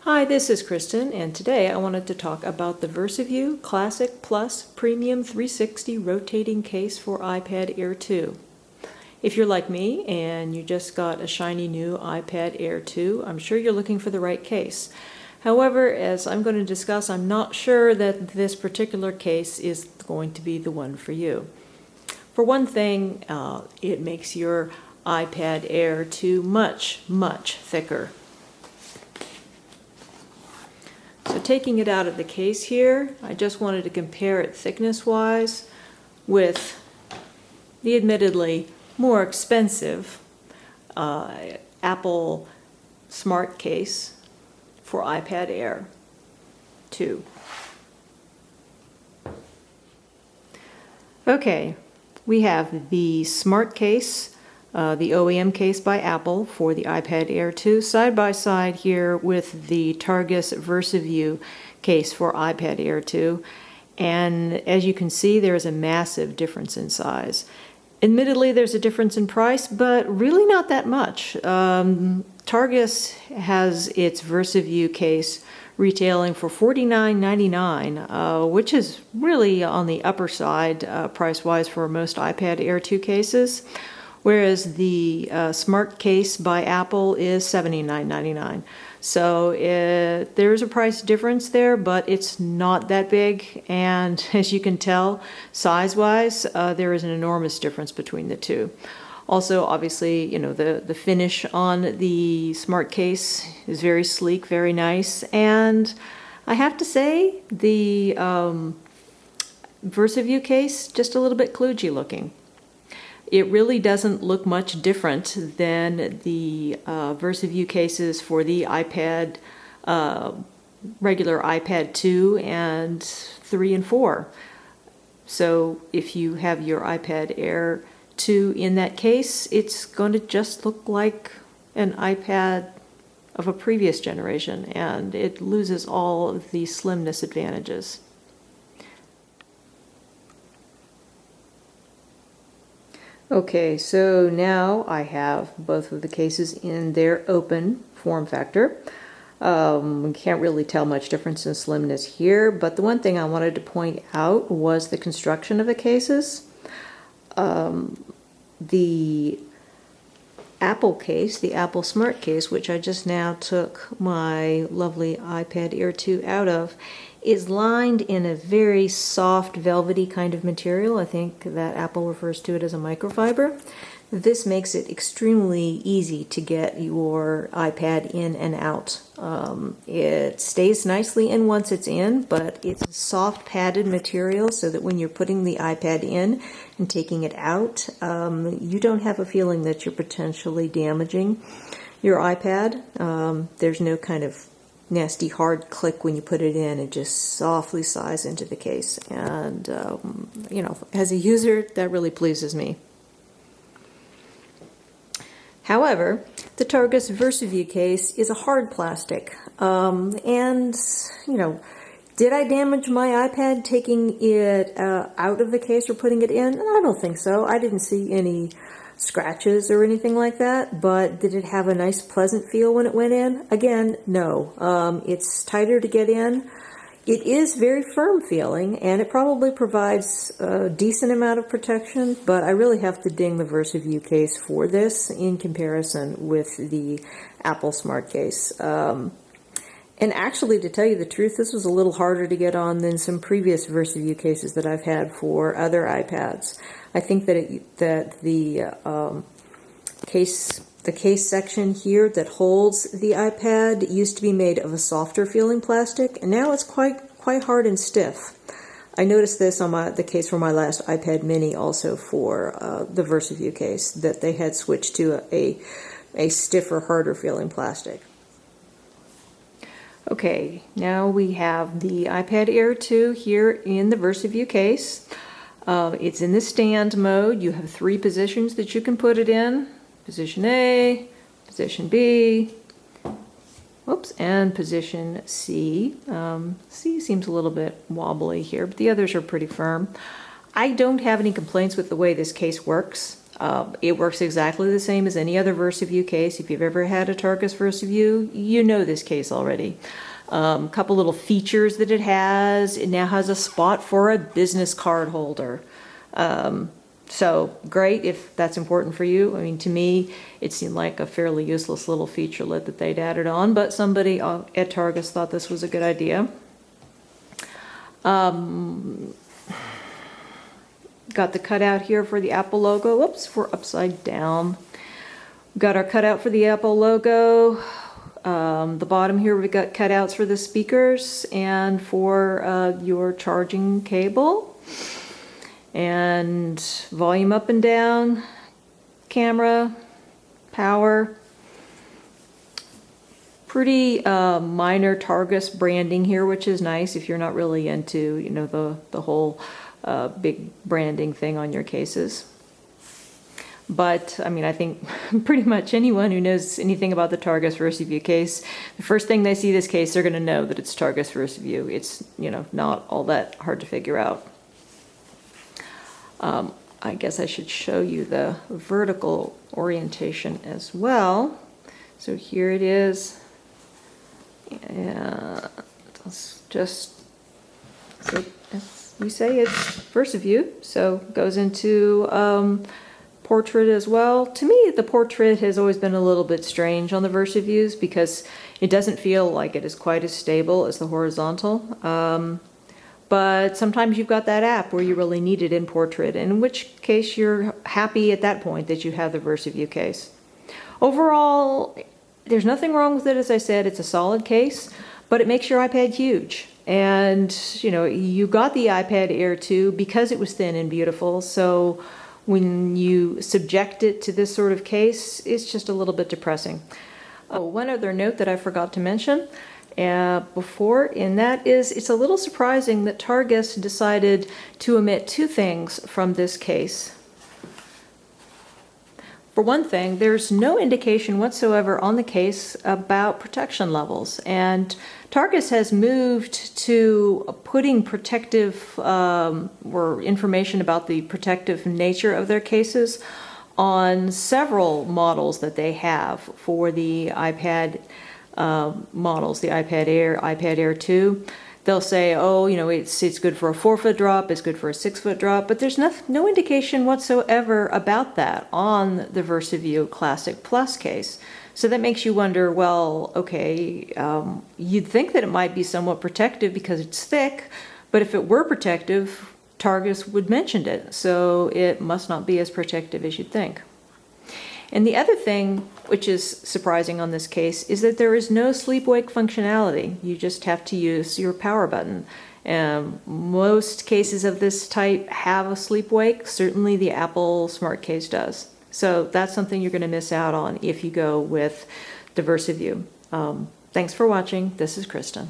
Hi, this is Kristen, and today I wanted to talk about the Versavu Classic Plus Premium 360 Rotating Case for iPad Air 2. If you're like me and you just got a shiny new iPad Air 2, I'm sure you're looking for the right case. However, as I'm going to discuss, I'm not sure that this particular case is going to be the one for you. For one thing, it makes your iPad Air 2 much thicker. So taking it out of the case here, I just wanted to compare it thickness-wise with the admittedly more expensive Apple SmartCase for iPad Air 2. Okay, we have the SmartCase, the OEM case by Apple for the iPad Air 2, side by side here with the Targus Versavu case for iPad Air 2. And as you can see, there's a massive difference in size. Admittedly, there's a difference in price, but really not that much. Targus has its Versavu case retailing for $49.99, which is really on the upper side price-wise for most iPad Air 2 cases. Whereas the SmartCase by Apple is $79.99. So there's a price difference there, but it's not that big. And as you can tell, size-wise, there is an enormous difference between the two. Also, obviously, you know, the finish on the SmartCase is very sleek, very nice. And I have to say, the Versavu case, just a little bit kludgy looking. It really doesn't look much different than the Versavu cases for the iPad, regular iPad 2 and 3 and 4. So if you have your iPad Air 2 in that case, it's going to just look like an iPad of a previous generation, and it loses all of the slimness advantages. Okay, so now I have both of the cases in their open form factor. We can't really tell much difference in slimness here, but the one thing I wanted to point out was the construction of the cases. The Apple case, the Apple SmartCase, which I just now took my lovely iPad Air 2 out of, is lined in a very soft, velvety kind of material. I think that Apple refers to it as a microfiber. This makes it extremely easy to get your iPad in and out. It stays nicely in once it's in, but it's a soft padded material so that when you're putting the iPad in and taking it out, you don't have a feeling that you're potentially damaging your iPad. There's no kind of nasty hard click when you put it in. It just softly slides into the case, and you know, as a user, that really pleases me. However, the Targus Versavu case is a hard plastic, and you know, did I damage my iPad taking it out of the case or putting it in? I don't think so. I didn't see any scratches or anything like that, but did it have a nice pleasant feel when it went in? Again, no. It's tighter to get in. It is very firm feeling, and it probably provides a decent amount of protection, but I really have to ding the Versavu case for this in comparison with the Apple SmartCase. And actually, to tell you the truth, this was a little harder to get on than some previous Versavu cases that I've had for other iPads. I think that the case section here that holds the iPad used to be made of a softer feeling plastic, and now it's quite hard and stiff. I noticed this on the case for my last iPad mini, also for the Versavu case, that they had switched to a stiffer, harder feeling plastic. Okay, now we have the iPad Air 2 here in the Versavu case. It's in the stand mode. You have 3 positions that you can put it in. Position A, position B, and position C. C seems a little bit wobbly here, but the others are pretty firm. I don't have any complaints with the way this case works. It works exactly the same as any other Versavu case. If you've ever had a Targus Versavu, you know this case already. A couple little features that it has. It now has a spot for a business card holder. So great if that's important for you. I mean, to me, it seemed like a fairly useless little featurelet that they'd added on, but somebody at Targus thought this was a good idea. Got the cutout here for the Apple logo. Whoops, we're upside down. Got our cutout for the Apple logo. The bottom here, we've got cutouts for the speakers and for your charging cable. And volume up and down, camera, power. Pretty minor Targus branding here, which is nice if you're not really into, you know, the whole big branding thing on your cases. But, I mean, I think pretty much anyone who knows anything about the Targus Versavu case, the first thing they see this case, they're going to know that it's Targus Versavu. It's, you know, not all that hard to figure out. I guess I should show you the vertical orientation as well. So here it is. And just, so as we say, it's Versavu, so goes into portrait as well. To me, the portrait has always been a little bit strange on the Versavus because it doesn't feel like it is quite as stable as the horizontal. But sometimes you've got that app where you really need it in portrait, in which case you're happy at that point that you have the Versavu case. Overall, there's nothing wrong with it. As I said, it's a solid case, but it makes your iPad huge. And, you know, you got the iPad Air 2 because it was thin and beautiful. So when you subject it to this sort of case, it's just a little bit depressing. Oh, one other note that I forgot to mention before, and that is it's a little surprising that Targus decided to omit two things from this case. For one thing, there's no indication whatsoever on the case about protection levels, and Targus has moved to putting protective or information about the protective nature of their cases on several models that they have for the iPad models, the iPad Air, iPad Air 2. They'll say, oh, you know, it's good for a 4-foot drop, it's good for a 6-foot drop, but there's no indication whatsoever about that on the Versavu Classic Plus case. So that makes you wonder, well, okay, you'd think that it might be somewhat protective because it's thick, but if it were protective, Targus would mention it, so it must not be as protective as you'd think. And the other thing, which is surprising on this case, is that there is no sleep-wake functionality. You just have to use your power button. Most cases of this type have a sleep-wake. Certainly the Apple SmartCase does. So that's something you're going to miss out on if you go with the Versavu. Thanks for watching. This is Kristen.